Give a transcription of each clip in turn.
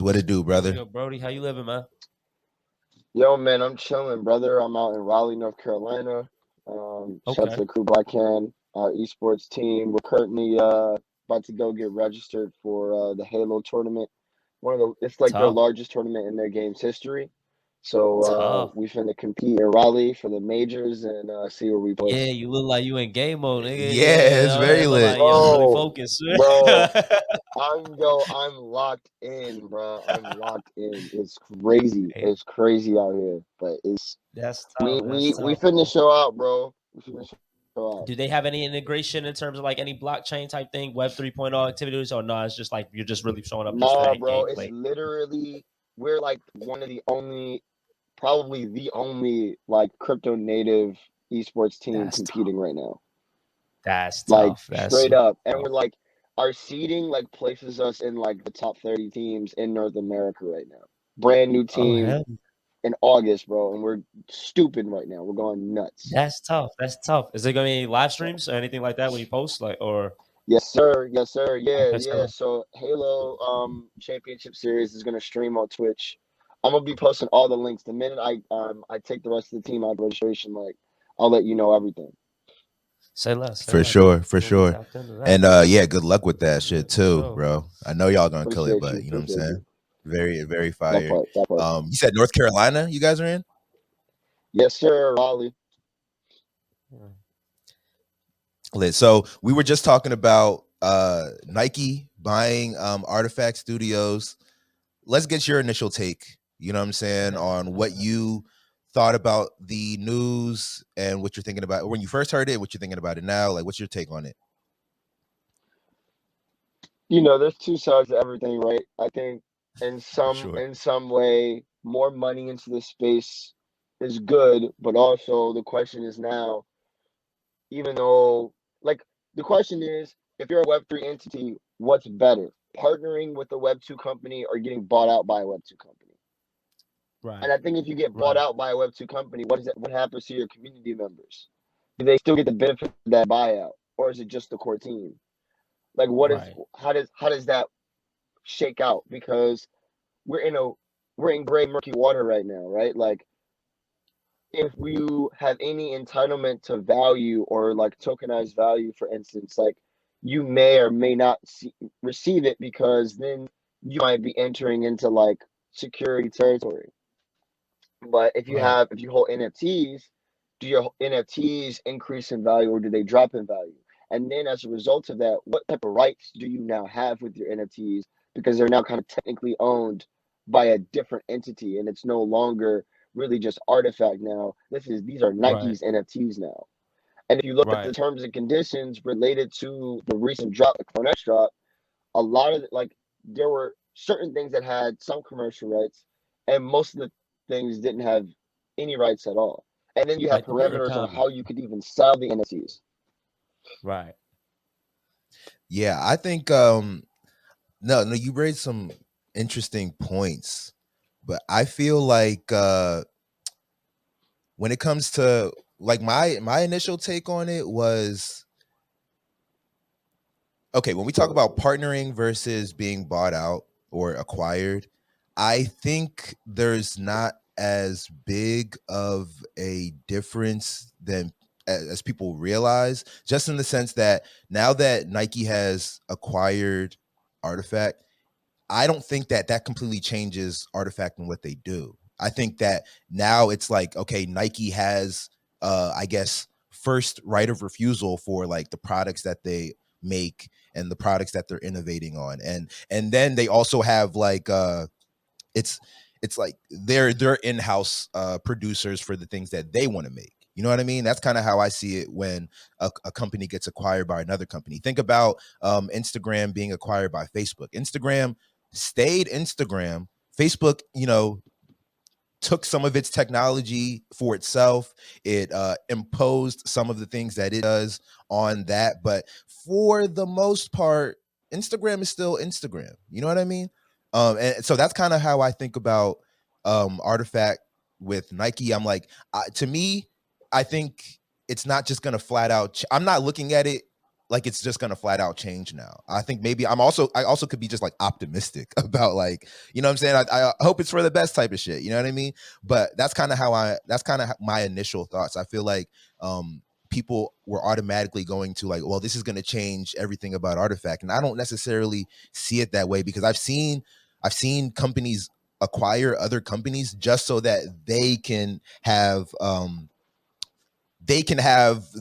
What it do, brother? Yo, Brody, how you living, man? Yo, man, I'm chilling, brother. I'm out in Raleigh, North Carolina. Shout out to Okay. the crew Black Can, our esports team. We're currently about to go get registered for the Halo tournament. It's like their Tough. largest tournament in their game's history. So Tough. we finna compete in Raleigh for the majors and see where we Yeah, place. you look like you in game mode, nigga. Yeah, it's Yeah, very it look lit. like you're really Bro, focused. bro, I'm locked in, bro. I'm locked in. It's crazy. Hey, It's crazy out here, but it's that's we tough. That's we we tough. finna show out, bro. We finna show out. Do they have any integration in terms of like any blockchain type thing, Web 3.0 activities, or no? It's just like you're just really showing up just for Nah, that bro. It's gameplay. literally we're like one of the only, probably the only like crypto native esports team That's tough. competing right now. That's Like tough. That's straight super up, and tough. we're like our seeding like places us in like the top 30 teams in North America right now. Brand new Oh team hell, in August, bro, and we're stupid right now. We're going nuts. that's tough. That's tough. Is there gonna be any live streams or anything like that when you post, like, or Yes, sir. Yes, sir. Yeah, okay, yeah. so So Halo Championship Series is gonna stream on Twitch. I'm gonna be posting all the links. The minute I take the rest of the team out of registration, like I'll let you know everything. say less, say For less. sure, for We're gonna be sure. tapped into that. And yeah, good luck with that Yeah, shit for too, sure. bro. I know y'all gonna kill it, Appreciate but you. you know what I'm Appreciate you. saying? Very, very That fire. part. That part. You said North Carolina, you guys are in? Yes, sir. Raleigh. Yeah. Lit. So we were just talking about Nike buying Artifact Studios. Let's get your initial take, you know what I'm saying, on what you thought about the news and what you're thinking about when you first heard it, what you're thinking about it now. Like, what's your take on it? There's two sides to everything, right? I think in For some sure. in some way, more money into this space is good, but also the question is now, even though like the question is, if you're a Web3 entity, what's better? Partnering with a Web2 company or getting bought out by a Web2 company? Right, And I think if you get bought right, out by a Web2 company, what happens to your community members? Do they still get the benefit of that buyout? Or is it just the core team? Like right, how does that shake out? Because we're in a we're in gray murky water right now, right? Like if you have any entitlement to value or like tokenized value, for instance, like you may or may not receive it because then you might be entering into like security territory. But right, if you hold NFTs, do your NFTs increase in value or do they drop in value? And then as a result of that, what type of rights do you now have with your NFTs? Because they're now kind of technically owned by a different entity and it's no longer really just artifact now. These are right, Nike's NFTs now. And if you look at the right. terms and conditions related to the recent drop, the Clone X drop, a lot of like there were certain things that had some commercial rights, and most of the things didn't have any rights at all. And then you have Like the very parameters on common. how you could even sell the NFTs. Right. Yeah, I think no, you raised some interesting points, but I feel like when it comes to like my initial take on it was okay, when we talk about partnering versus being bought out or acquired, I think there's not as big of a difference than as people realize, just in the sense that now that Nike has acquired Artifact, I don't think that that completely changes Artifact and what they do. I think that now it's like, okay, Nike has, I guess, first right of refusal for like the products that they make and the products that they're innovating on, and then they also have like, it's it's like they're in-house producers for the things that they want to make. You know what I mean? That's kind of how I see it when a company gets acquired by another company. Think about Instagram being acquired by Facebook. Instagram stayed Instagram. Facebook, took some of its technology for itself. It imposed some of the things that it does on that. But for the most part, Instagram is still Instagram. You know what I mean? And so that's kind of how I think about Artifact with Nike. I'm like, to me, I think it's not just going to flat out. I'm not looking at it like it's just gonna flat out change now. I think maybe I also could be just like optimistic about like, you know what I'm saying? I hope it's for the best type of shit. You know what I mean? But that's kind of my initial thoughts. I feel like people were automatically going to like, well, this is gonna change everything about Artifact. And I don't necessarily see it that way, because I've seen companies acquire other companies just so that they can have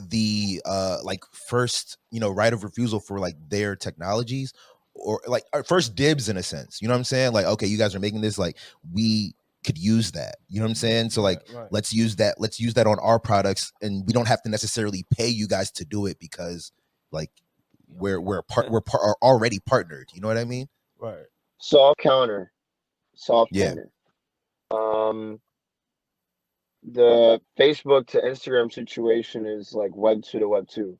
the like first, you know, right of refusal for like their technologies, or like first dibs in a sense. You know what I'm saying? Like, okay, you guys are making this, like we could use that. You know what I'm saying? So like, Right. let's use that on our products, and we don't have to necessarily pay you guys to do it, because like are already partnered. You know what I mean? Right. Soft counter. Soft Yeah. counter. The Facebook to Instagram situation is like Web 2 to Web 2.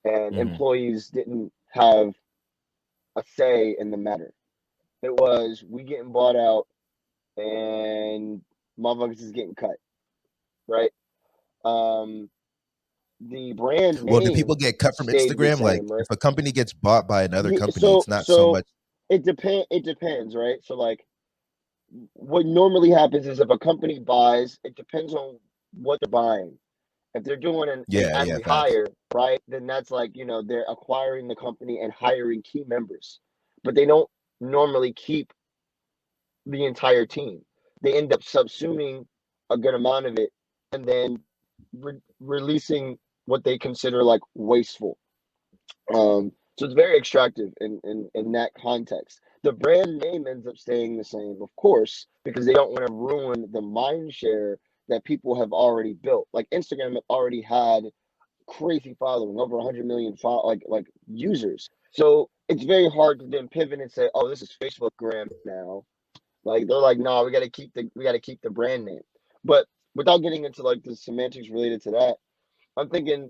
And employees didn't have a say in the matter. It was we getting bought out and motherfuckers is getting cut, right? The brand Well, do people name get cut from stayed the Instagram? Like, same, right? if a company gets bought by another Yeah, company, so it's not so so much. it depends, right? So like what normally happens is if a company buys, it depends on what they're buying. If they're doing an Yeah, yeah, facts. acqui-hire, right, then that's like, you know, they're acquiring the company and hiring key members. But they don't normally keep the entire team. They end up subsuming a good amount of it and then releasing what they consider like wasteful. So it's very extractive in that context. The brand name ends up staying the same, of course, because they don't want to ruin the mind share that people have already built. Like Instagram already had crazy following, over 100 million like users. So it's very hard to then pivot and say, "Oh, this is Facebook gram now." Like they're like, "No, we got to keep the brand name." But without getting into like the semantics related to that, I'm thinking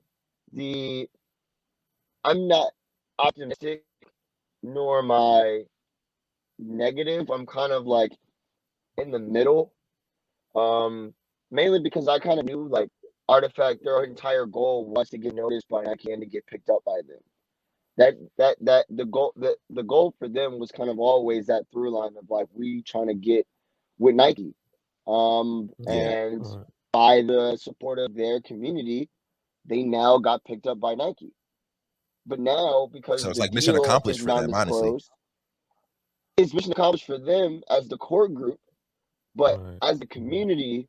the I'm not optimistic nor am I negative. I'm kind of like in the middle. Um, Mainly because I kind of knew like Artifact, their entire goal was to get noticed by Nike and to get picked up by them. That the goal for them was kind of always that through line of like we trying to get with Nike. Yeah. And by the support of their community, they now got picked up by Nike. But now, because So it's the like mission deal accomplished is for them, honestly. non-disclosed, it's mission accomplished for them as the core group. But as the community,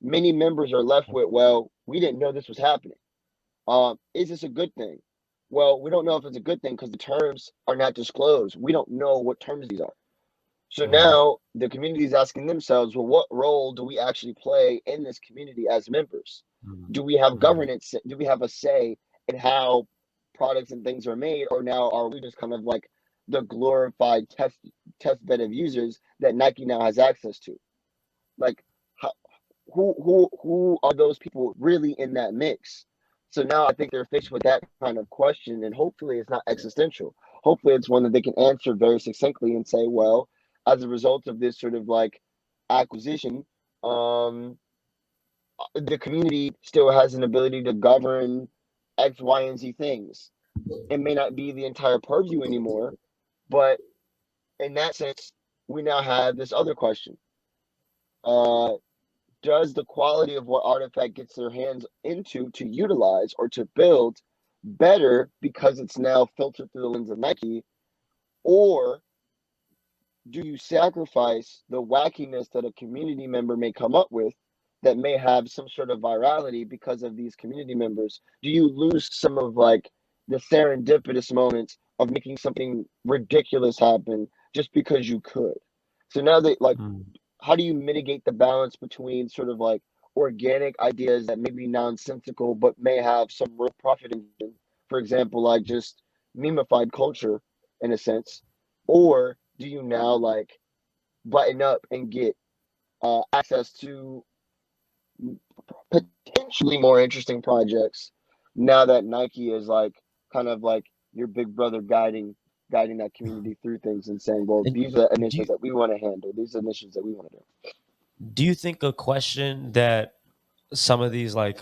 many members are left with, well, we didn't know this was happening. Is this a good thing? Well, we don't know if it's a good thing because the terms are not disclosed. We don't know what terms these are. So now the community is asking themselves, well, what role do we actually play in this community as members? Do we have governance? Do we have a say in how products and things are made? Or now are we just kind of like the glorified test bed of users that Nike now has access to? Like, how, who are those people really in that mix? So now I think they're faced with that kind of question, and hopefully it's not existential. Hopefully it's one that they can answer very succinctly and say, well, as a result of this sort of like acquisition, um, the community still has an ability to govern X, Y, and Z things. It may not be the entire purview anymore, but in that sense, we now have this other question. Uh, does the quality of what Artifact gets their hands into to utilize or to build better because it's now filtered through the lens of Nike? Or do you sacrifice the wackiness that a community member may come up with that may have some sort of virality because of these community members? Do you lose some of like the serendipitous moments of making something ridiculous happen just because you could? So now they like, how do you mitigate the balance between sort of like organic ideas that may be nonsensical but may have some real profit engine? For example, like just memeified culture in a sense. Or do you now like button up and get access to potentially more interesting projects now that Nike is like kind of like your big brother guiding that community through things and saying, well, And these are do initiatives you, that we want to handle. These are initiatives that we want to do. do you think a question that some of these like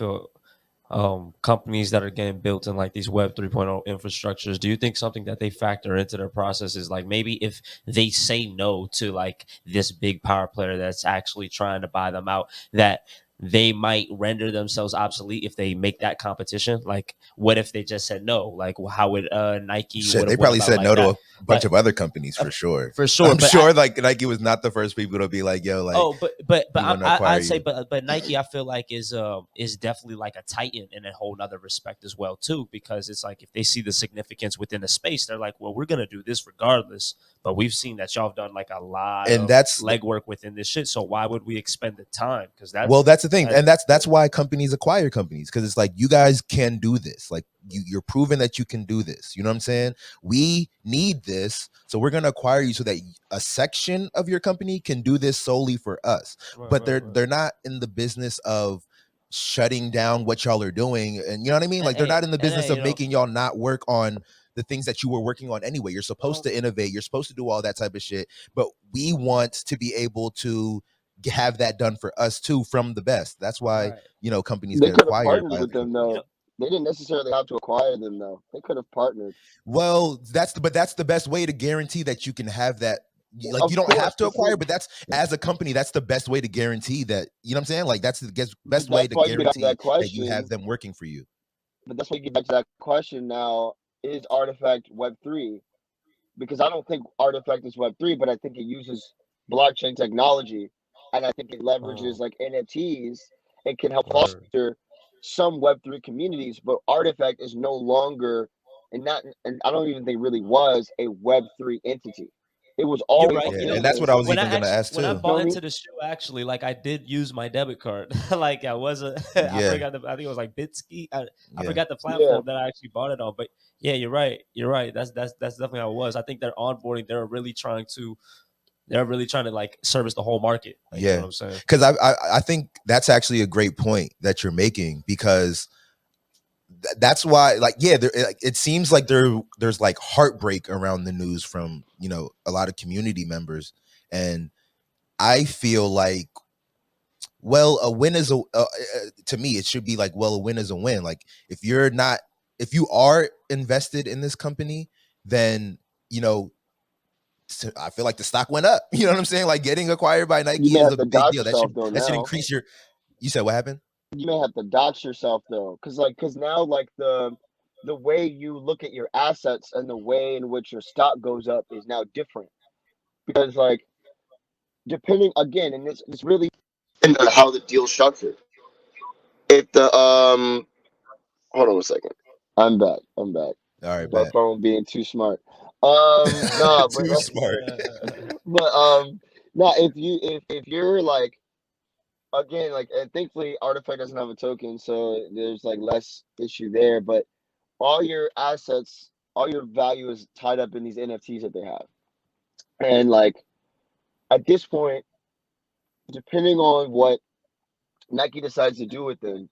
companies that are getting built in like these Web 3.0 infrastructures, do you think something that they factor into their process is like maybe if they say no to like this big power player that's actually trying to buy them out, that they might render themselves obsolete if they make that competition? Like, what if they just said no? Like, how would Nike Shit, would they have went probably about said like no to that? a bunch But of other companies uh, for sure. for sure, I'm but sure like Nike was not the first people to be like, yo, like oh, but we want to acquire I'd say, you. but Nike, I feel like is definitely like a titan in a whole nother respect as well too, because it's like if they see the significance within the space, they're like, well, we're gonna do this regardless. But we've seen that y'all have done like a lot And of that's legwork within this shit, so why would we expend the time? Because well, that's the thing, that's and that's why companies acquire companies, because it's like you guys can do this. Like you're proving that you can do this. You know what I'm saying? We need this, so we're gonna acquire you so that a section of your company can do this solely for us. But they're not in the business of shutting down what y'all are doing, and you know what I mean? Like they're not in the business of you know, making y'all not work on the things that you were working on anyway. You're supposed to innovate. You're supposed to do all that type of shit. But we want to be able to have that done for us too from the best. That's why, right. you know, companies They get could have acquired partnered by with other them companies. You know, though. They didn't necessarily have to acquire them though. They could have partnered. Well, that's the best way to guarantee that you can have that. Like you Of don't have course, to but see, acquire, but that's as a company, that's the best way to guarantee that. You know what I'm saying? Like that's the but best way that's to why you get back to guarantee that that you have question. them working for you. But that's why you get back to that question now: is Artifact Web3? Because I don't think Artifact is Web3, but I think it uses blockchain technology, and I think it leverages like NFTs. It can help Word. foster some Web3 communities, but Artifact is no longer, and I don't even think really was a Web3 entity. It was You're always right. a Yeah, You know, and that's what I business. was even gonna ask when I too. You know bought what I into mean? the show, actually, like I did use my debit card. Like I wasn't, I Yeah, forgot I think it was like Bitski. I yeah, forgot the Yeah. platform that I actually bought it on. But yeah, you're right. You're right. That's definitely how it was. I think they're onboarding. They're really trying to like service the whole market. Like you know yeah. what I'm saying? Because I think that's actually a great point that you're making, because that's why, like, yeah, it seems like there's like heartbreak around the news from, you know, a lot of community members, and I feel like, well, a win is to me it should be like, well, a win is a win. Like if you are invested in this company, then, you know, I feel like the stock went up. You know what I'm saying? Like getting acquired by You Nike may is have a to big dox deal. yourself though That should now. increase your. You said what happened? You may have to dox yourself though, because now like the way you look at your assets and the way in which your stock goes up is now different. Because like depending again, and it's really depends on how the deal's structured. If the hold on a second. I'm back. I'm back. All right, My bet. phone being too smart. Nah, but Too smart. but nah, if you're like again, like, and thankfully Artifact doesn't have a token, so there's like less issue there. But all your assets, all your value is tied up in these NFTs that they have. And like at this point, depending on what Nike decides to do with them,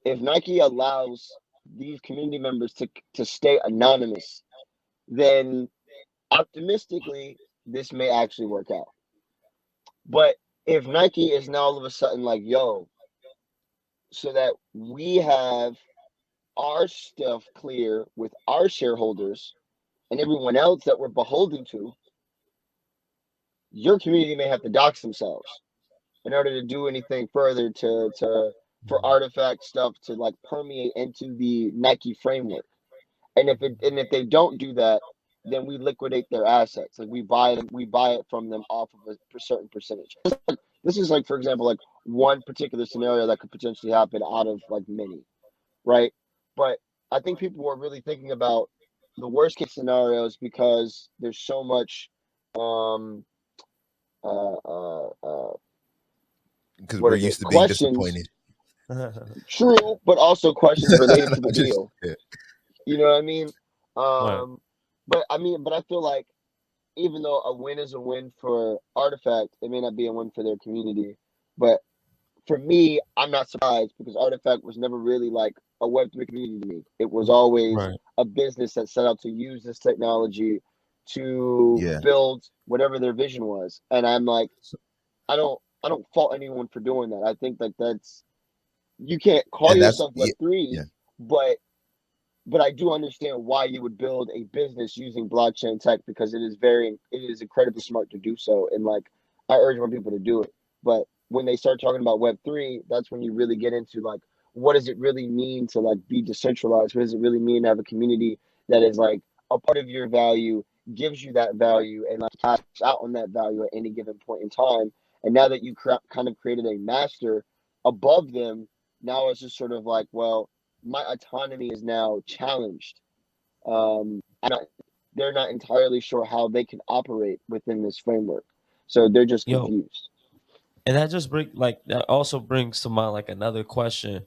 if Nike allows these community members to stay anonymous, then optimistically this may actually work out. But if Nike is now all of a sudden like, yo, so that we have our stuff clear with our shareholders and everyone else that we're beholden to, your community may have to dox themselves in order to do anything further to for artifact stuff to like permeate into the Nike framework. And if they don't do that, then we liquidate their assets. Like we buy it from them off of a certain percentage. This is like, for example, like one particular scenario that could potentially happen out of like many, right? But I think people were really thinking about the worst case scenarios because there's so much um uh uh uh Because what we're is it? used to being Questions, disappointed. true, but also questions related to the Just deal. yeah. You know what I mean? Right. But I feel like even though a win is a win for Artifact, it may not be a win for their community. But for me, I'm not surprised because Artifact was never really like a Web3 community to me. It was always Right. a business that set out to use this technology to Yeah. build whatever their vision was. And I'm like, I don't fault anyone for doing that. I think that you can't call And that's yourself yeah, Web3, yeah. but I do understand why you would build a business using blockchain tech, because it is incredibly smart to do so. And like, I urge more people to do it. But when they start talking about Web3, that's when you really get into like, what does it really mean to like be decentralized? What does it really mean to have a community that is like a part of your value, gives you that value, and like cash out on that value at any given point in time? And now that you kind of created a master above them, now it's just sort of like, well, my autonomy is now challenged. I'm not, they're not entirely sure how they can operate within this framework, so they're just Yo, confused. and that also brings to mind like another question.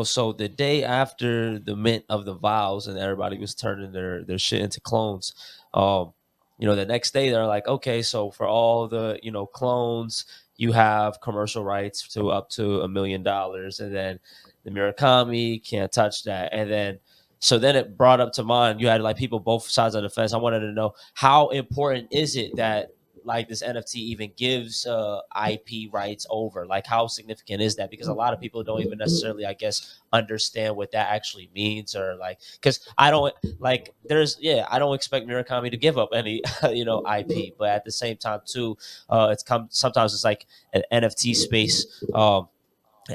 So the day after the mint of the vials and everybody was turning their shit into clones, the next day they're like, okay, so for all the clones, you have commercial rights to up to $1 million, and then the Murakami can't touch that, and then. So then it brought up to mind. You had like people both sides of the fence. I wanted to know how important is it that like this NFT even gives IP rights over? Like, how significant is that? Because a lot of people don't even necessarily, I guess, understand what that actually means, or like, because I don't like, I don't expect Murakami to give up any, IP, but at the same time too, sometimes it's like an NFT space.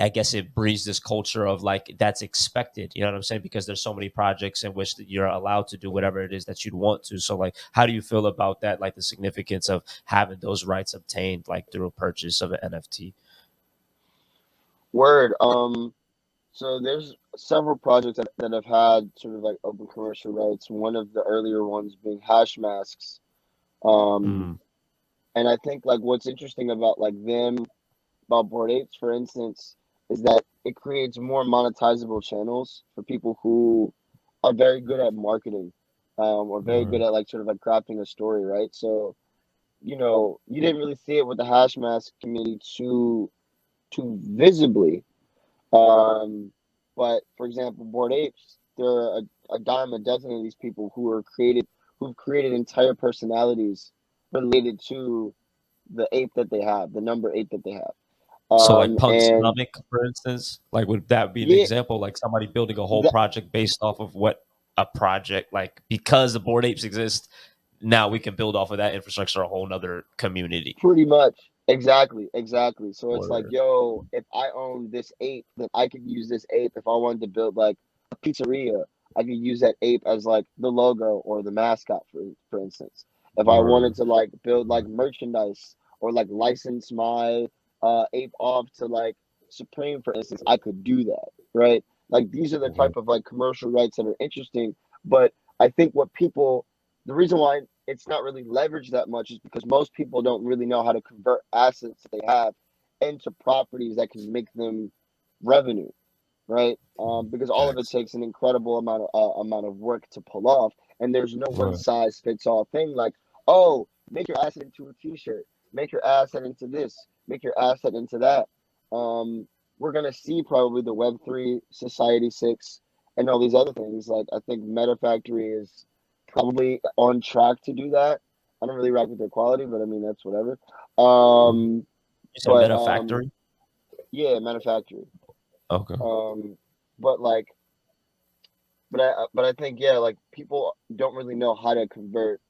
I guess it breeds this culture of like that's expected. You know what I'm saying? Because there's so many projects in which you're allowed to do whatever it is that you'd want to. So like, how do you feel about that? Like the significance of having those rights obtained like through a purchase of an NFT. Word. So there's several projects that have had sort of like open commercial rights. One of the earlier ones being hash masks. Um, Mm, and I think like what's interesting about like them, about Bored Apes, for instance, is that it creates more monetizable channels for people who are very good at marketing, or very good or at like sort of like crafting a story, right? So, you didn't really see it with the hash mask community too visibly. Um, but for example, Bored Apes, there are a dime a dozen of these people who've created entire personalities related to the ape that they have, the number eight that they have. so like Punk's And Stomach, for instance, like would that be an yeah, example? Like somebody building a whole that project based off of what a project like because the Board Apes exist, now we can build off of that infrastructure a whole nother community. pretty much exactly. So it's like, Or yo, if I own this ape, then I could use this ape. If I wanted to build like a pizzeria, I could use that ape as like the logo or the mascot, for instance. If I wanted or to like build like merchandise or like license my ape off to like Supreme, for instance, I could do that, right? Like these are the type Mhm. of like commercial rights that are interesting. But I think the reason why it's not really leveraged that much is because most people don't really know how to convert assets that they have into properties that can make them revenue, right? Because all of it Facts. takes an incredible amount of work to pull off, and there's no one Right. size fits all thing. Like, oh, make your asset into a T-shirt, make your asset into this, make your asset into that. We're gonna see probably the Web3 Society 6 and all these other things. Like, I think Meta Factory is probably on track to do that. I don't really rock with their quality, but I mean that's whatever. Mhm. Um, You said but Meta Factory? yeah, Meta Factory. Okay. Um, but like, but I think, yeah, like people don't really know how to convert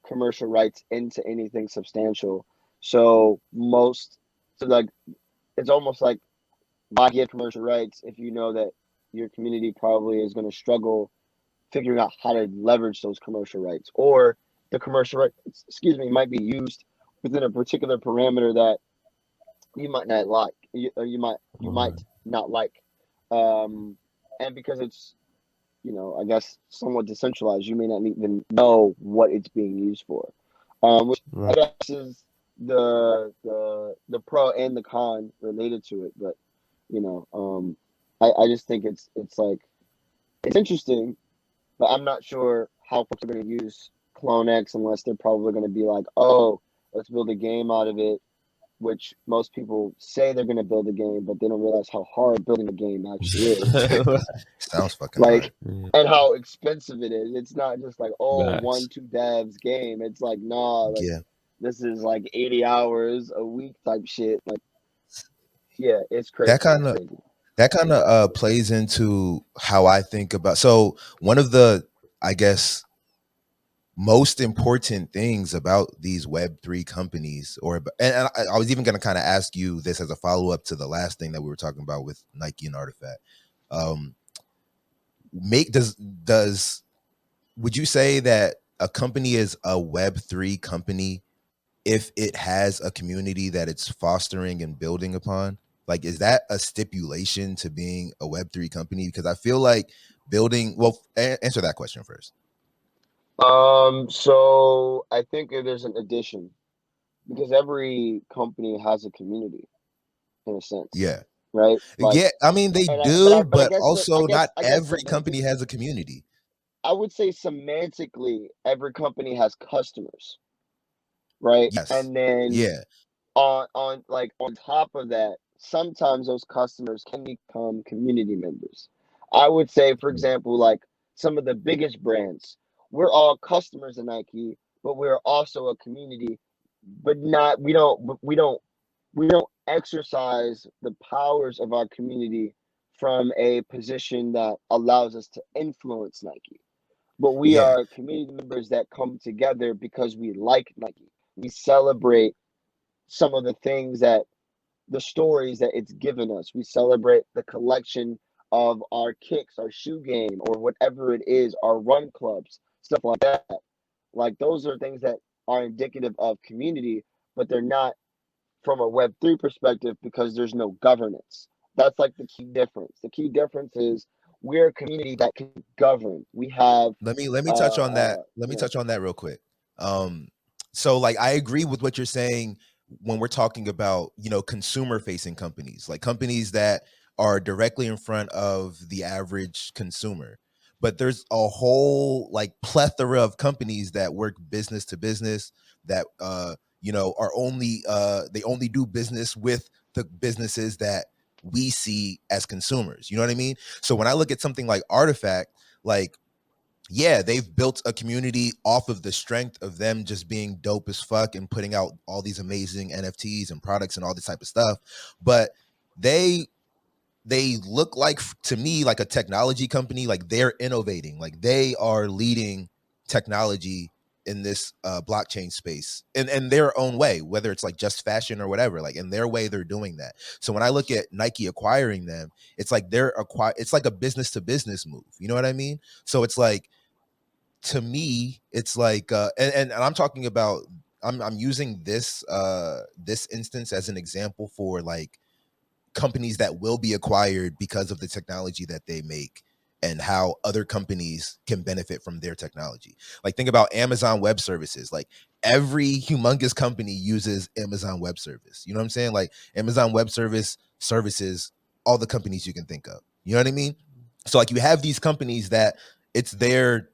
commercial rights into anything substantial. So like it's almost like, why give commercial rights if you know that your community probably is going to struggle figuring out how to leverage those commercial rights, or the commercial rights, excuse me, might be used within a particular parameter that you might not like, or you might Right. not like, um, and because it's, I guess somewhat decentralized, you may not even know what it's being used for, which I Right. guess is the pro and the con related to it. But I just think it's like it's interesting, but I'm not sure how folks are going to use Clone X unless they're probably going to be like, oh, let's build a game out of it, which most people say they're going to build a game, but they don't realize how hard building a game actually is. Sounds fucking hard. Like, Yeah. and how expensive it is. It's not just like, oh, Facts. one, two devs game. It's like, nah, like Yeah. this is like 80 hours a week type shit. Like, yeah, it's That crazy. kind It's of crazy. That kind of plays into how I think about. So one of the, I guess, most important things about these Web3 companies, and I was even going to kind of ask you this as a follow up to the last thing that we were talking about with Nike and Artifact. Um, make does would you say that a company is a Web3 company if it has a community that it's fostering and building upon? Like, is that a stipulation to being a Web3 company? Because I feel like building, well, answer that question first. So I think there's an addition because every company has a community in a sense, Yeah. right? Like, Yeah. I mean, they and I, do, but I but guess, also not I guess every company has a community. I would say semantically, every company has customers, right? Yes. And then Yeah. on top of that, sometimes those customers can become community members. I would say, for example, like some of the biggest brands, we're all customers of Nike, but we're also a community, but not we don't exercise the powers of our community from a position that allows us to influence Nike. But we Yeah. are community members that come together because we like Nike. We celebrate some of the things that the stories that it's given us. We celebrate the collection of our kicks, our shoe game, or whatever it is, our run clubs, stuff like that. Like those are things that are indicative of community, but they're not from a Web3 perspective because there's no governance. That's like the key difference. The key difference is we're a community that can govern. We have, Let me touch on that. Let me yeah, touch on that real quick. Um, so like I agree with what you're saying when we're talking about, consumer facing companies, like companies that are directly in front of the average consumer. But there's a whole like plethora of companies that work business to business that are only they only do business with the businesses that we see as consumers. You know what I mean? So when I look at something like Artifact, like, yeah, they've built a community off of the strength of them just being dope as fuck and putting out all these amazing NFTs and products and all this type of stuff. But they look like, to me, like a technology company. Like they're innovating, like they are leading technology in this blockchain space in their own way, whether it's like just fashion or whatever. Like in their way, they're doing that. So when I look at Nike acquiring them, it's like it's like a business to business move. You know what I mean? So it's like, to me, it's like and I'm talking about, I'm using this instance as an example for like companies that will be acquired because of the technology that they make and how other companies can benefit from their technology. Like think about Amazon Web Services. Like every humongous company uses Amazon Web Service. You know what I'm saying? Like Amazon Web services all the companies you can think of. You know what I mean? So like you have these companies that it's their,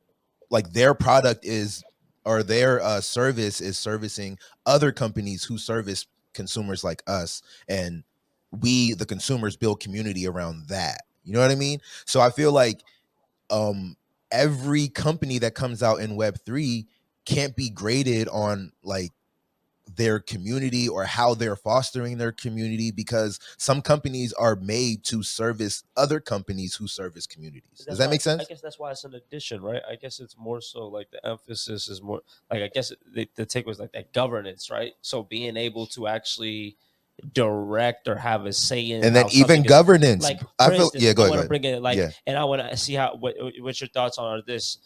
like their product is, or their service is servicing other companies who service consumers like us, and we the consumers build community around that. You know what I mean? So I feel like um every company that comes out in Web3 can't be graded on like their community or how they're fostering their community, because some companies are made to service other companies who service communities. Does That's that why make I sense? guess that's why it's an addition, right? I guess it's more so like the emphasis is more like, I guess the take was like that governance, right? So being able to actually direct or have a say in And then how even something is, governance, like I for feel, instance, yeah, I go ahead, want go to ahead. bring it like, Yeah. and I want to see how what your thoughts on this,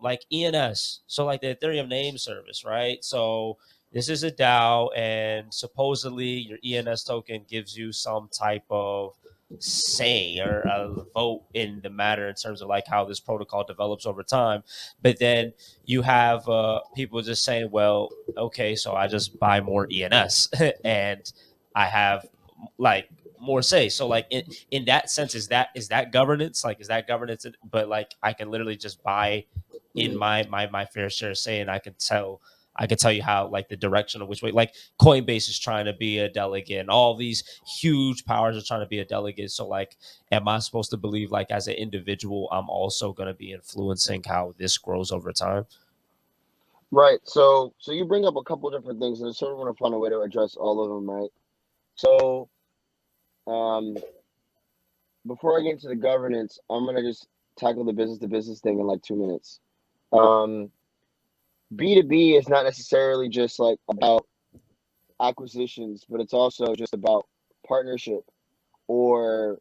like ENS, so like the Ethereum name service, right? So this is a DAO, and supposedly your ENS token gives you some type of say or a vote in the matter in terms of like how this protocol develops over time. But then you have people just saying, well, okay, so I just buy more ENS and I have like more say. So like in that sense, is that governance? Like is that governance? But like I can literally just buy in my fair share say, and I can tell you how, like the direction of which way, like Coinbase is trying to be a delegate and all these huge powers are trying to be a delegate. So like, am I supposed to believe like as an individual, I'm also going to be influencing how this grows over time? right. So you bring up a couple different things, and I sort of want to find a way to address all of them, right? So, um, before I get into the governance, I'm gonna just tackle the business to business thing in like 2 minutes. Um, B2B is not necessarily just like about acquisitions, but it's also just about partnership or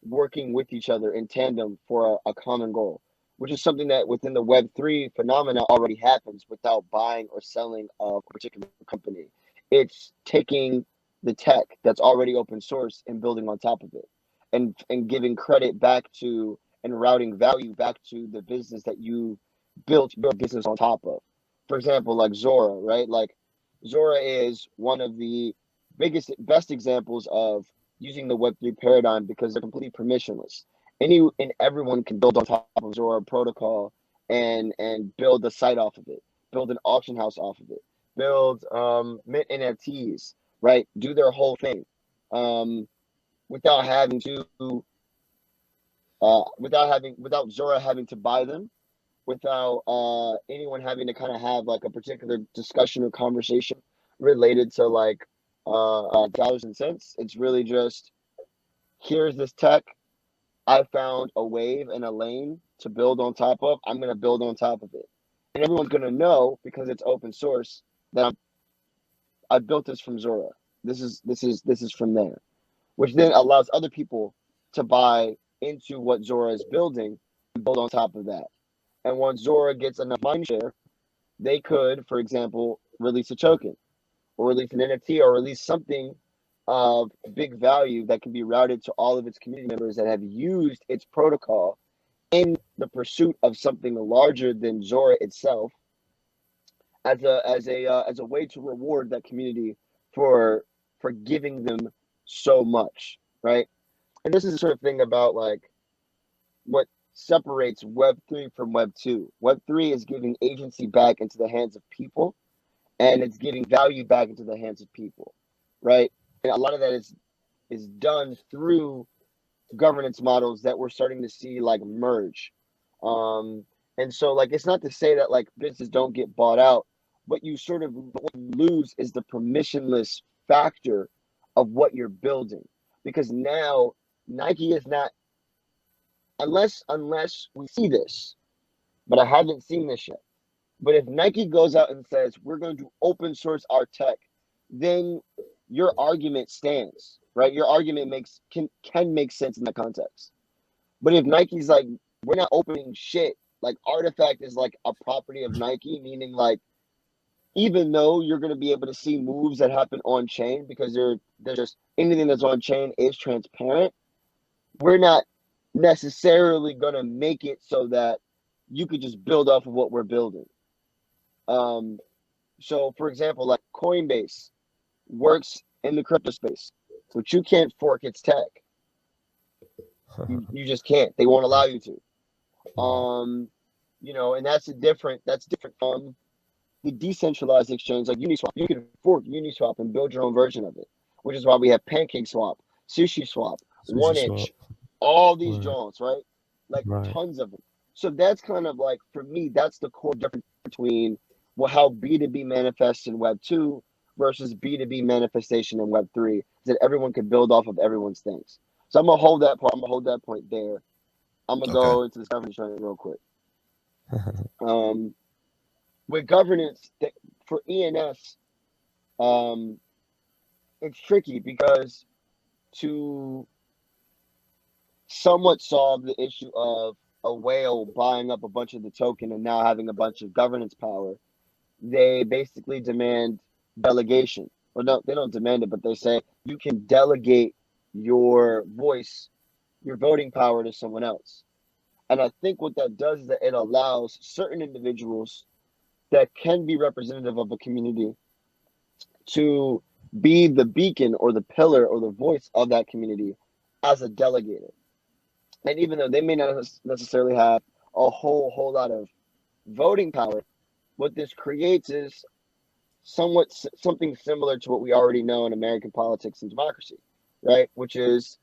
working with each other in tandem for a common goal, which is something that within the Web3 phenomena already happens without buying or selling of a particular company. It's taking the tech that's already open source and building on top of it, and giving credit back to and routing value back to the business that you built your business on top of. For example, like Zora, right? Like Zora is one of the best examples of using the Web3 paradigm because they're completely permissionless. Any and everyone can build on top of Zora protocol and build a site off of it, build an auction house off of it, build mint NFTs, right? Do their whole thing, um, without having to without Zora having to buy them, without anyone having to kind of have like a particular discussion or conversation related to like dollars and cents. It's really just, here's this tech. I found a wave and a lane to build on top of. I'm going to build on top of it. And everyone's going to know because it's open source that I built this from Zora. This is from there, which then allows other people to buy into what Zora is building and build on top of that. And once Zora gets enough mind share, they could, for example, release a token or release an NFT or release something of big value that can be routed to all of its community members that have used its protocol in the pursuit of something larger than Zora itself, as a way to reward that community for giving them so much, right? And this is the sort of thing about like what separates Web3 from Web2. Web3 is giving agency back into the hands of people, and it's giving value back into the hands of people, right? And a lot of that is done through governance models that we're starting to see like merge. Um, and so like it's not to say that like businesses don't get bought out, but what you lose is the permissionless factor of what you're building. Because now Nike is not, unless we see this, but I haven't seen this yet. But if Nike goes out and says we're going to open source our tech, then your argument stands, right? Your argument can make sense in that context. But if Nike's like, we're not opening shit, like Artifact is like a property of Nike, meaning like even though you're going to be able to see moves that happen on chain because there's just anything that's on chain is transparent, we're not necessarily going to make it so that you could just build off of what we're building. Um, so, for example, like Coinbase works in the crypto space, but you can't fork its tech. You just can't. They won't allow you to. And that's different from the decentralized exchange like Uniswap. You can fork Uniswap and build your own version of it, which is why we have Pancake Swap, Sushi Swap, Sushi swap. 1inch, all these Right. joints, right? Like Right. tons of them. So that's kind of like, for me, that's the core difference between how B2B manifests in Web2 versus B2B manifestation in Web3, is that everyone can build off of everyone's things. So I'm gonna hold that part. I'm gonna hold that point there. I'm gonna Okay. go into this governance joint real quick. Um, with governance for ENS, um, it's tricky because to somewhat solve the issue of a whale buying up a bunch of the token and now having a bunch of governance power, they basically demand delegation. Well, no, they don't demand it, but they say you can delegate your voice, your voting power to someone else. And I think what that does is that it allows certain individuals that can be representative of a community to be the beacon or the pillar or the voice of that community as a delegator. And even though they may not necessarily have a whole lot of voting power, what this creates is something similar to what we already know in American politics and democracy, right? Which is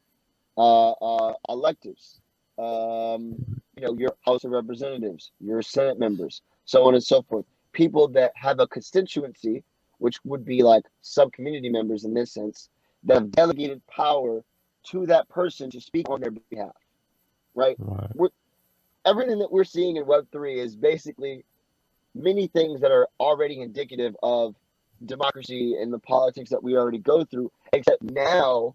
electives, your House of Representatives, your Senate members, so on and so forth. People that have a constituency, which would be like sub community members in this sense, that have delegated power to that person to speak on their behalf, right? Right. We're, everything that we're seeing in Web3 is basically many things that are already indicative of democracy and the politics that we already go through, except now,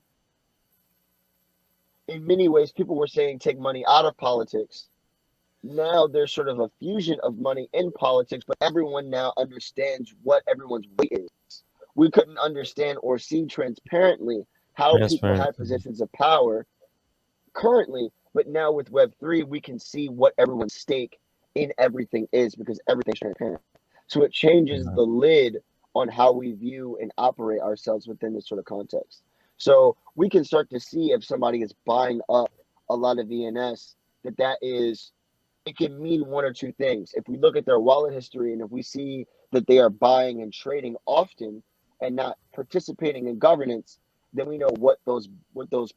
in many ways, people were saying take money out of politics. Now there's sort of a fusion of money in politics, but everyone now understands what everyone's weight is. We couldn't understand or see transparently how people Transparent. had positions of power currently, but now with Web3, we can see what everyone's stake in everything is because everything's transparent. So it changes Right. the lid on how we view and operate ourselves within this sort of context. So we can start to see if somebody is buying up a lot of VNS, that is, it can mean one or two things. If we look at their wallet history and if we see that they are buying and trading often and not participating in governance, then we know what those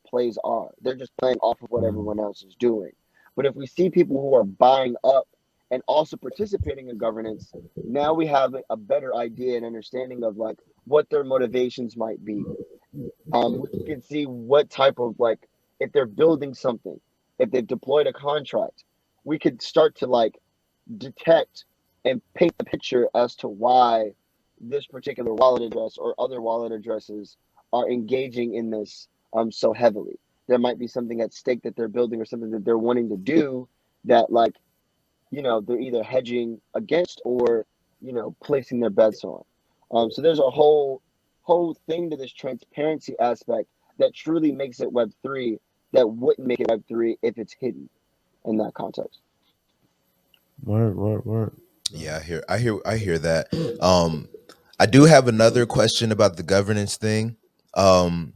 plays are. They're just playing off of what Mm. everyone else is doing. But if we see people who are buying up and also participating in governance, now we have a better idea and understanding of like what their motivations might be. We can see what type of like if they're building something, if they've deployed a contract, we could start to like detect and paint the picture as to why this particular wallet address or other wallet addresses are engaging in this so heavily. There might be something at stake that they're building or something that they're wanting to do that like, they're either hedging against or, placing their bets on. So there's a whole thing to this transparency aspect that truly makes it Web3 that wouldn't make it Web3 if it's hidden in that context. Word, word, word. Yeah, I hear that. I do have another question about the governance thing. Um,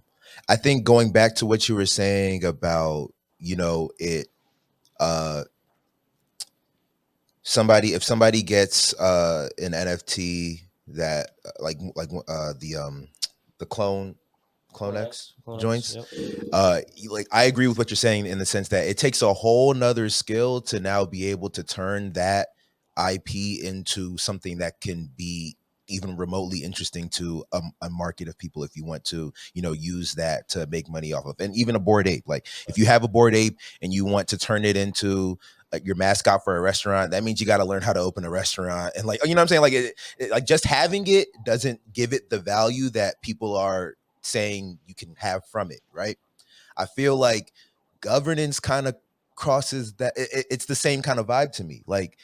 I think going back to what you were saying about, it uh somebody if somebody gets an NFT that the clone Clone X X. Clone X. joints, Yep. like I agree with what you're saying in the sense that it takes a whole nother skill to now be able to turn that IP into something that can be even remotely interesting to a market of people if you want to use that to make money off of. And even a bored ape, like if you have a bored ape and you want to turn it into like your mascot for a restaurant, that means you got to learn how to open a restaurant. And like, what I'm saying, like like just having it doesn't give it the value that people are saying you can have from it, right? I feel like governance kind of crosses that. It's the same kind of vibe to me. Like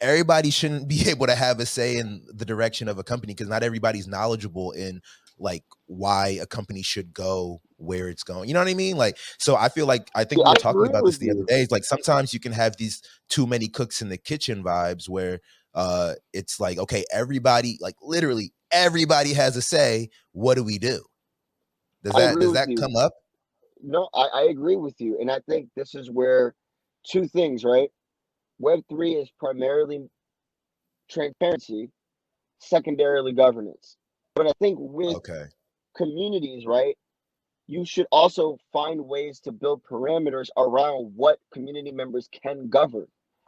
everybody shouldn't be able to have a say in the direction of a company because not everybody's knowledgeable in like why a company should go where it's going. You know what I mean? Like, so I feel like I think Yeah, we I were talking agree about this with the other you. day. It's like sometimes you can have these too many cooks in the kitchen vibes where it's like, okay, everybody, like literally everybody has a say. What do we do? Does I that agree does with that you. come up? No, I agree with you. And I think this is where two things, right? Web3 is primarily transparency, secondarily governance. But I think with Okay. communities, right, you should also find ways to build parameters around what community members can govern.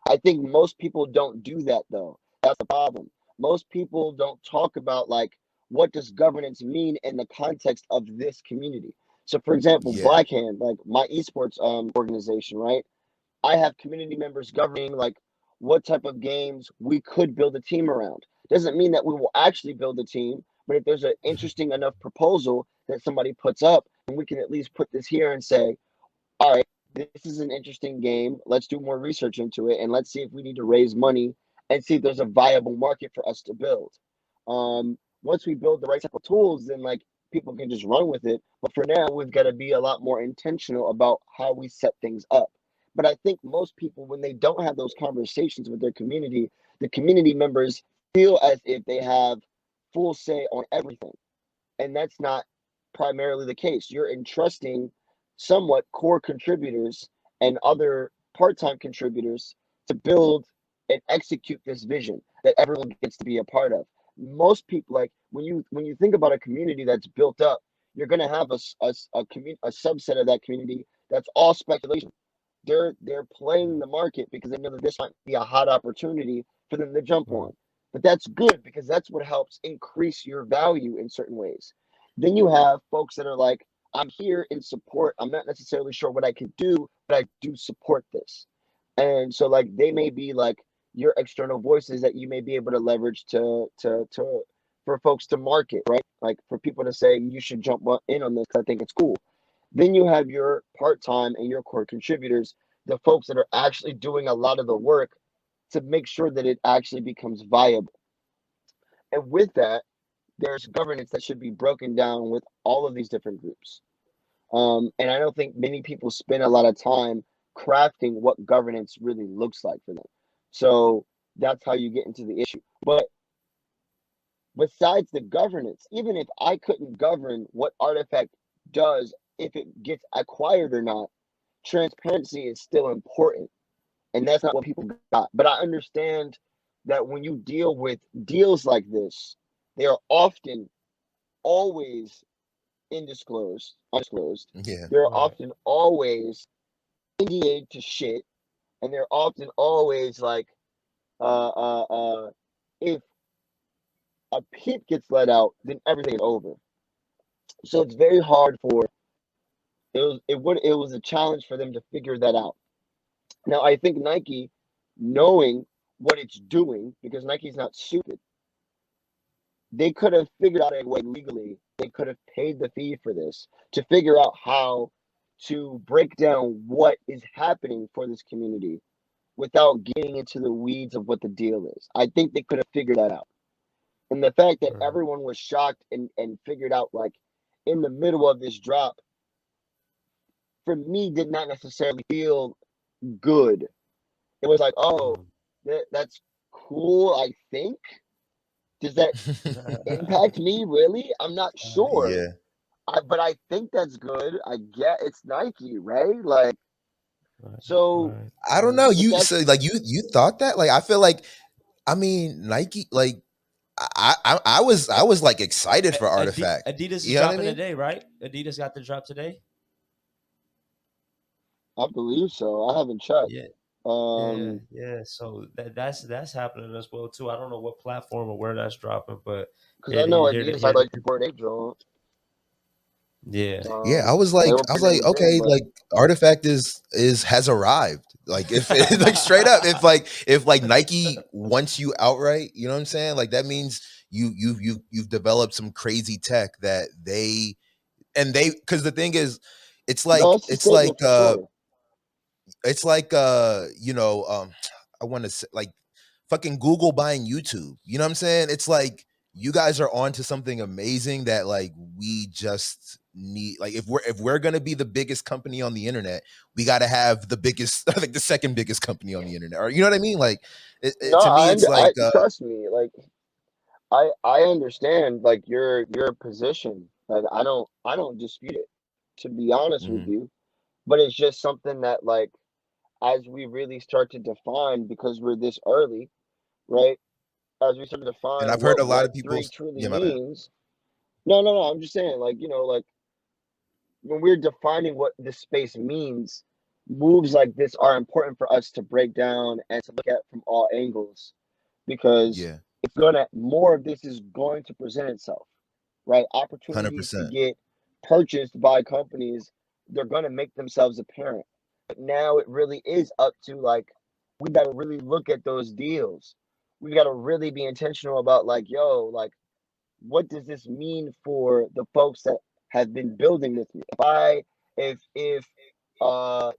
I think most people don't do that though. That's the problem. Most people don't talk about like what does governance mean in the context of this community. So for example, Yeah. Blackhand, like my esports organization, right? I have community members governing like what type of games we could build a team around. Doesn't mean that we will actually build a team, but if there's an interesting enough proposal that somebody puts up, and we can at least put this here and say, all right, this is an interesting game. Let's do more research into it and let's see if we need to raise money and see if there's a viable market for us to build. Once we build the right type of tools, then like people can just run with it. But for now, we've got to be a lot more intentional about how we set things up. But I think most people, when they don't have those conversations with their community, the community members feel as if they have full say on everything. And that's not primarily the case. You're entrusting somewhat core contributors and other part-time contributors to build and execute this vision that everyone gets to be a part of. Most people, like when you think about a community that's built up, you're going to have a subset of that community that's all speculation. They're playing the market because they know that this might be a hot opportunity for them to jump Mm. on. But that's good because that's what helps increase your value in certain ways. Then you have folks that are like, I'm here in support. I'm not necessarily sure what I could do, but I do support this. And so like they may be like your external voices that you may be able to leverage to for folks to market, right? Like for people to say you should jump in on this because I think it's cool. Then you have your part-time and your core contributors, the folks that are actually doing a lot of the work to make sure that it actually becomes viable. And with that, there's governance that should be broken down with all of these different groups. And I don't think many people spend a lot of time crafting what governance really looks like for them. So that's how you get into the issue. But besides the governance, even if I couldn't govern what artifact does, if it gets acquired or not, transparency is still important. And that's not what people got. But I understand that when you deal with deals like this, they are often always undisclosed. Yeah. They're Right. often always NDA to shit, and they're often always like, if a peep gets let out, then everything is over. So it's very hard for it was a challenge for them to figure that out. Now I think Nike, knowing what it's doing, because Nike's not stupid, they could have figured out a way legally. They could have paid the fee for this to figure out how to break down what is happening for this community without getting into the weeds of what the deal is. I think they could have figured that out. And the fact that Right. everyone was shocked and figured out like in the middle of this drop, for me, did not necessarily feel good. It was like, oh, Mm. that's cool, I think. Does that impact me really? I'm not sure. Yeah. But I think that's good. I get it's Nike, right? Like, Right. so, Right. I don't Right. know. but You that's so like you thought that? Like I feel like I mean Nike like I was like excited for Artifact. Adidas is You know what I dropping mean? today, right? Adidas got the drop today. I believe so. I haven't checked. Yeah. Yeah, Um, yeah. So that's happening as well too. I don't know what platform or where that's dropping, but because I know Adidas here had the like people. 4 day draw. Yeah, Yeah, They I was opened like, everything, okay, but like Artifact is has arrived. Like if like straight up, if like Nike wants you outright, you know what I'm saying? Like that means you've developed some crazy tech that they because the thing is, no, it's a statement for sure. it's like you know I want to say like fucking Google buying YouTube. You know what I'm saying? It's like you guys are onto something amazing that like we just need. Like if we're gonna be the biggest company on the internet, we got to have the biggest, like the second biggest company on the internet. Or you know what I mean? Like No, to me, it's like I trust me. Like I understand like your position. Like I don't dispute it. To be honest with mhm. you, but it's just something that like as we really start to define because we're this early, right? As we start to And define I've heard what a lot of people. Web3 truly Yeah, my bad. means. No. I'm just saying, like, like when we're defining what this space means, moves like this are important for us to break down and to look at from all angles because Yeah, it's gonna more of this is going to present itself, right? hundred Opportunities to percent, get purchased by companies, they're gonna make themselves apparent. But now it really is up to like we gotta really look at those deals. We gotta really be intentional about like, yo, like what does this mean for the folks that have been building with me? If G2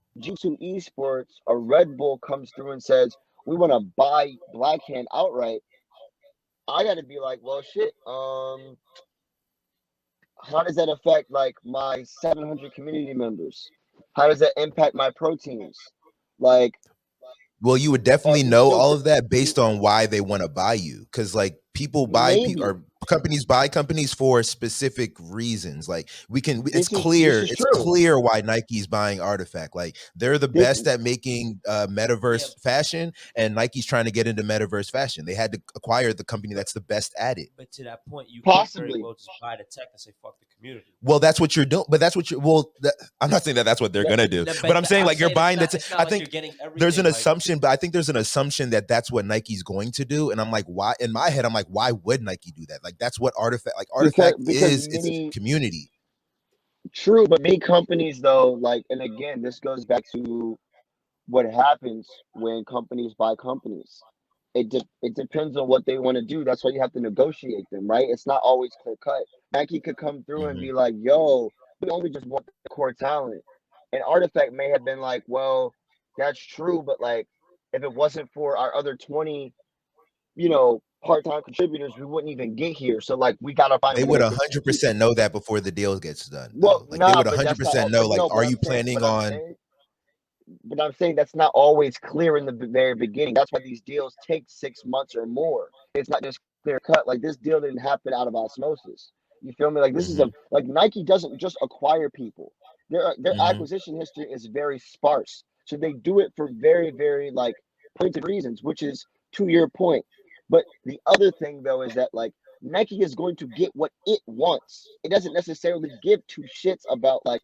Esports or Red Bull comes through and says we want to buy Blackhand outright, I got to be like, well, shit. How does that affect like my 700 community members? How does that impact my pro teams? Like, well, you would are definitely we know still all of that based on why they want to buy you. Because like people buy maybe or companies buy companies for specific reasons. Like this is it's true. clear why Nike's buying Artifact. Like they're the This best at making yeah. metaverse fashion, and Nike's trying to get into metaverse fashion. They had to acquire the company But that's the best at it. but to that point, you could very possibly well just buy the tech and say fuck the community. Well, that's what you're doing, but that's what you're. Well, I'm not saying that that's what they're that gonna do, but But I'm saying I'm like you're saying buying that. it's not I like you're think getting there's everything. an Like assumption, but I think there's an assumption that that's what Nike's going to do, and I'm like, why? In my head, I'm like, why would Nike do that? Like that's what Artifact, like Artifact because is. It's a many community. True, but many companies though, like, and again, this goes back to what happens when companies buy companies. It depends on what they want to do. That's why you have to negotiate them, right? It's not always clear cut. Nike could come through and Hmm. be like, "Yo, we only just want the core talent," and Artifact may have been like, "Well, that's true, but like, if it wasn't for our other 20, part-time contributors, we wouldn't even get here. So like, we gotta find a They way to would make this keep." 100% know that before the deal gets done, Well, though. Like they nah, would but that's not. 100% know. But Like, no, are you planning on? but I'm saying that's not always clear in the very beginning. That's why these deals take 6 months or more. It's not just clear cut. Like this deal didn't happen out of osmosis. You feel me? Like this is a Hmm. like Nike doesn't just acquire people. Their Hmm. acquisition history is very sparse. So they do it for very, very like pointed reasons, which is to your point. But the other thing though is that like Nike is going to get what it wants. It doesn't necessarily give two shits about like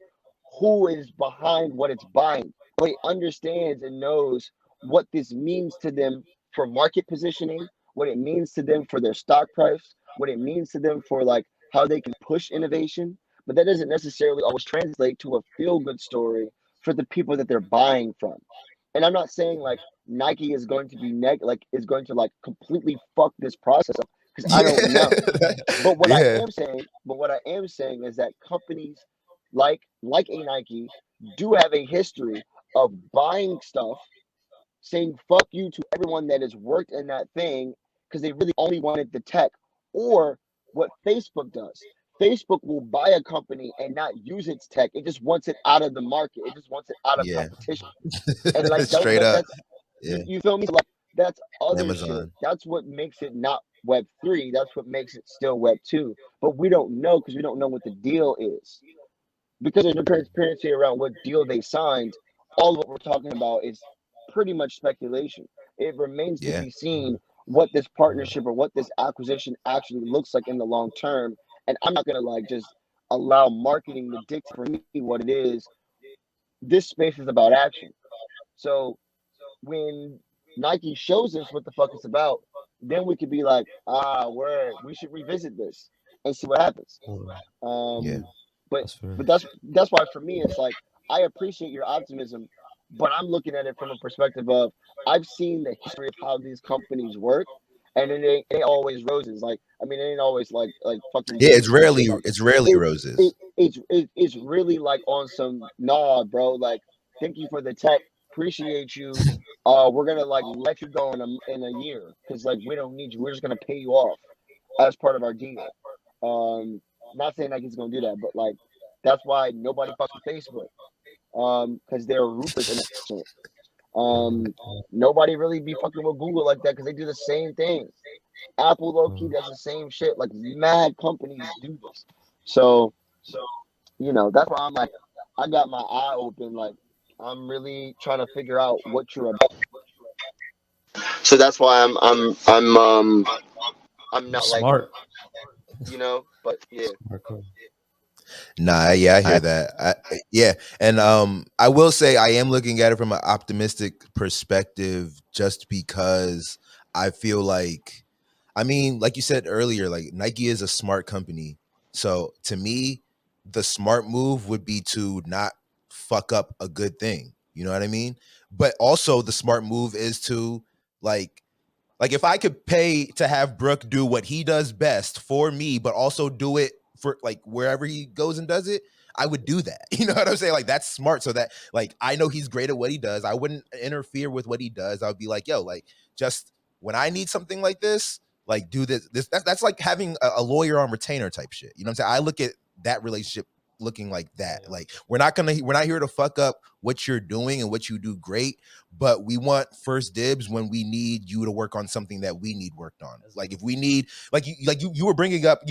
who is behind what it's buying, but it understands and knows what this means to them for market positioning, what it means to them for their stock price, what it means to them for like how they can push innovation. But that doesn't necessarily always translate to a feel good story for the people that they're buying from. And I'm not saying like Nike is going to be like is going to like completely fuck this process up because I don't Yeah. know. Yeah. But what I am saying is that companies like a Nike do have a history of buying stuff, saying fuck you to everyone that has worked in that thing because they really only wanted the tech. Or what Facebook does. Facebook will buy a company and not use its tech. It just wants it out of the market. It just wants it out of Yeah. competition. And like Straight up. that's Yeah. you feel me? So like that's other shit. Amazon. That's what makes it not Web 3. That's what makes it still Web 2. But we don't know because we don't know what the deal is. Because there's no transparency around what deal they signed, all of what we're talking about is pretty much speculation. It remains to Yeah. be seen what this partnership or what this acquisition actually looks like in the long term. And I'm not gonna like just allow marketing to dictate for me what it is. This space is about action. So when Nike shows us what the fuck it's about, then we could be like, word, we should revisit this and see what happens. Yeah. Um, but That's fair. that's why for me it's like I appreciate your optimism, but I'm looking at it from a perspective of I've seen the history of how these companies work, and it ain't always roses. Like I mean, it ain't always like fucking Yeah. It's daisies and rarely. shit. Like It's rarely roses. it's really like on some nah, bro. Like thank you for the tech, appreciate you. We're gonna like let you go in a year because like we don't need you. We're just gonna pay you off as part of our deal. Not saying Nike's gonna do that, but like that's why nobody fucks with Facebook. Because they're ruthless and efficient. Um, nobody really be fucking with Google like that because they do the same thing. Apple low key does the same shit. Like mad companies do this. So that's why I'm like, I got my eye open. Like I'm really trying to figure out what you're about. So that's why I'm not like Smart. but yeah. Smart call. Nah, yeah, I hear that. Yeah, and I will say I am looking at it from an optimistic perspective, just because I feel like, I mean, like you said earlier, like Nike is a smart company. So to me, the smart move would be to not fuck up a good thing. You know what I mean? But also the smart move is to like if I could pay to have Brooke do what he does best for me, but also do it for like wherever he goes and does it, I would do that. You know what I'm saying? Like that's smart. So that like I know he's great at what he does. I wouldn't interfere with what he does. I would be like, yo, like just when I need something like this, like do this. That's like having a lawyer on retainer type shit. You know what I'm saying? I look at that relationship looking like that. Yeah. Like we're not here to fuck up what you're doing and what you do great, but we want first dibs when we need you to work on something that we need worked on. That's Like good. if we need, you were bringing up,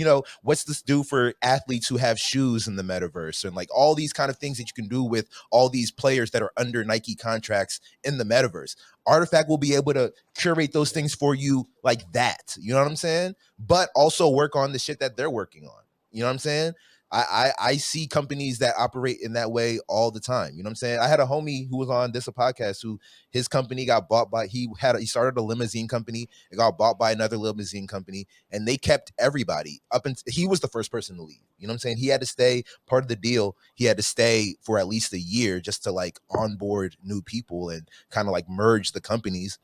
what's this do for athletes who have shoes in the metaverse and like all these kind of things that you can do with all these players that are under Nike contracts in the metaverse. Artifact will be able to curate those things for you like that. You know what I'm saying? But also work on the shit that they're working on. You know what I'm saying? I see companies that operate in that way all the time. You know what I'm saying? I had a homie who was on this podcast who his company got bought by he started a limousine company. It got bought by another limousine company, and they kept everybody up, and he was the first person to leave. You know what I'm saying? He had to stay. Part of the deal, he had to stay for at least a year just to like onboard new people and kind of like merge the companies.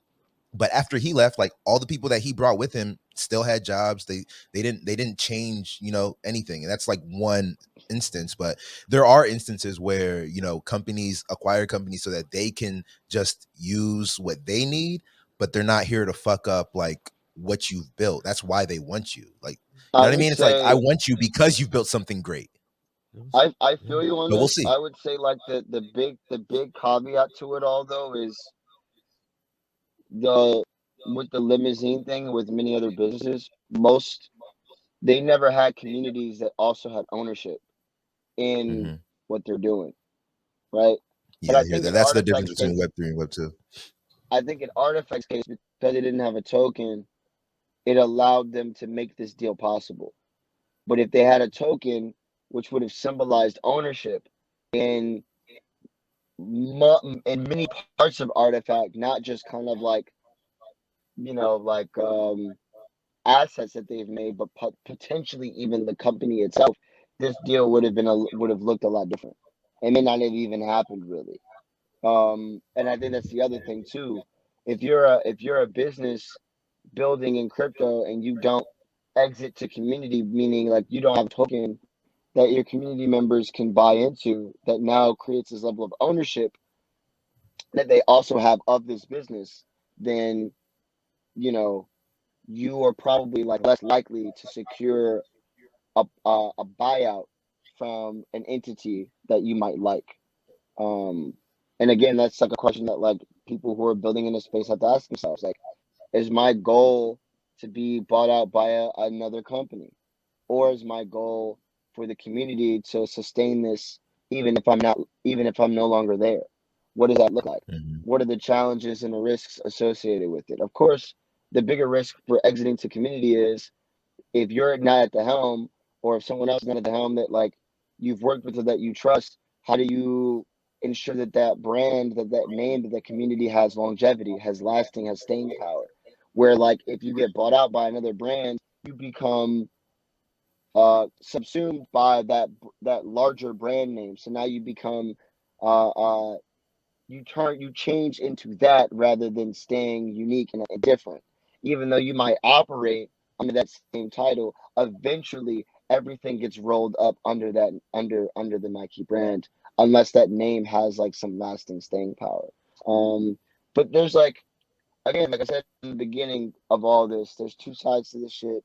But after he left, like all the people that he brought with him still had jobs. They didn't change, you know, anything. And that's like one instance. But there are instances where, you know, companies acquire companies so that they can just use what they need, but they're not here to fuck up like what you've built. That's why they want you. Like, you I know what I would mean? It's like I say want you because you've built something great. I Yeah. feel you on But we'll this. see. I would say like the big caveat to it all though is the with the limousine thing with many other businesses, most they never had communities that also had ownership in Hmm. what they're doing, right? Yeah, But I I hear think that. in That's the difference Artifact's between case, Web3 and Web2. I think in Artifact's case, because they didn't have a token, it allowed them to make this deal possible. But if they had a token, which would have symbolized ownership in in many parts of Artifact, not just kind of like like assets that they've made, but potentially even the company itself, this deal would have looked a lot different. It may not have even happened really. And I think that's the other thing too. If you're a business building in crypto and you don't exit to community, meaning like you don't have a token that your community members can buy into, that now creates this level of ownership that they also have of this business, then you know you are probably like less likely to secure a buyout from an entity that you might like. Um, and again, that's like a question that like people who are building in this space have to ask themselves: like, is my goal to be bought out by another company, or is my goal for the community to sustain this even if I'm no longer there? What does that look like? Hmm. What are the challenges and the risks associated with it? Of course, the bigger risk for exiting to community is if you're not at the helm, or if someone else is not at the helm that like you've worked with or that you trust, how do you ensure that that brand, that name, that the community has longevity, has lasting, has staying power? Where like if you get bought out by another brand, you become subsumed by that larger brand name. So now you become uh, uh, you change into that rather than staying unique and different. Even though you might operate under that same title, eventually everything gets rolled up under that under the Nike brand, unless that name has like some lasting staying power. Um, but there's like again, like I said in the beginning of all this, there's two sides to this shit.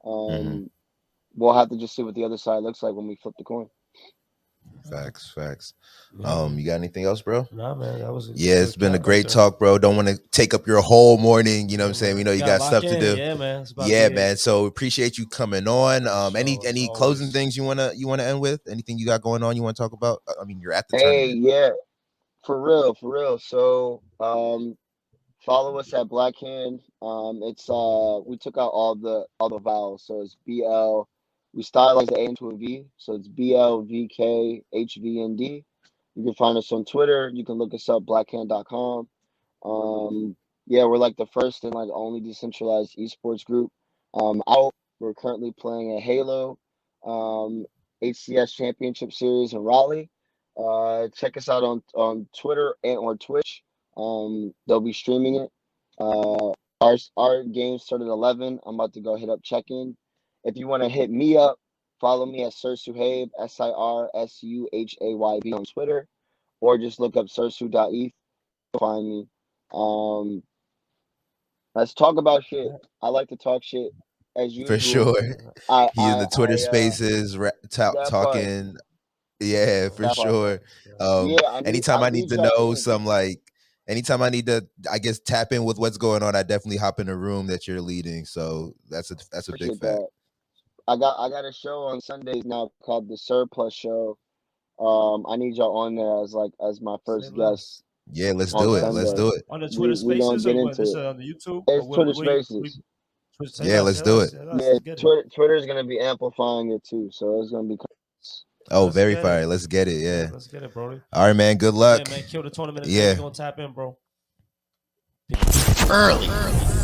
Hmm. Um, we'll have to just see what the other side looks like when we flip the coin. Facts, facts. Yeah, man. You got anything else, bro? Nah, man, that was a Yeah, it's good been a cap right great there. talk, bro. Don't want to take up your whole morning. You know what I'm Yeah, saying? We man. know We you gotta got lock stuff to in. do. Yeah, man. It's about to Yeah, be it. man. So appreciate you coming on. For Any sure. closing Always. things you wanna end with? Anything you got going on you want to talk about? I mean, you're at the Hey, tournament. yeah, for real, for real. So, follow us at Blackhand. It's we took out all the vowels, so it's BL. We stylized the A into a V, so it's BLVKHVND. You can find us on Twitter. You can look us up blackhand.com. Um, yeah, we're like the first and like only decentralized esports group out. We're currently playing a Halo um, HCS Championship Series in Raleigh. Check us out on Twitter and or Twitch. They'll be streaming it. Our game started at 11. I'm about to go hit up check in. If you want to hit me up, follow me at Sirsuhaib, SIRSUHAYB on Twitter, or just look up Sirsu.eth. You'll find me. Um, let's talk about shit. I like to talk shit as For usual. sure. I He in I the Twitter I Spaces that part talking. Yeah, for that part. sure. Yeah, Anytime I I need need to y'all know in. some like anytime I need to I guess tap in with what's going on, I definitely hop in the room that you're leading. So that's a big Appreciate fact. that. I got a show on Sundays now called the Surplus Show. I need y'all on there as like as my Say first less. guest Yeah, let's Say on do it. less. Let's Sunday. do it. On the Twitter We gonna Spaces or get what? into This it. on the YouTube or It's what? Twitter We Spaces. say Yeah, less. let's Say do less. it. Say less. Yeah, Let's get it. Twitter's gonna be amplifying it too, so it's gonna be tournaments. Oh, Let's very get fire. it. Let's get it. Yeah. Let's get it, Brody. All right, man. Good luck. Yeah, man. Kill the tournament. Yeah. We're gonna tap in, bro. Early.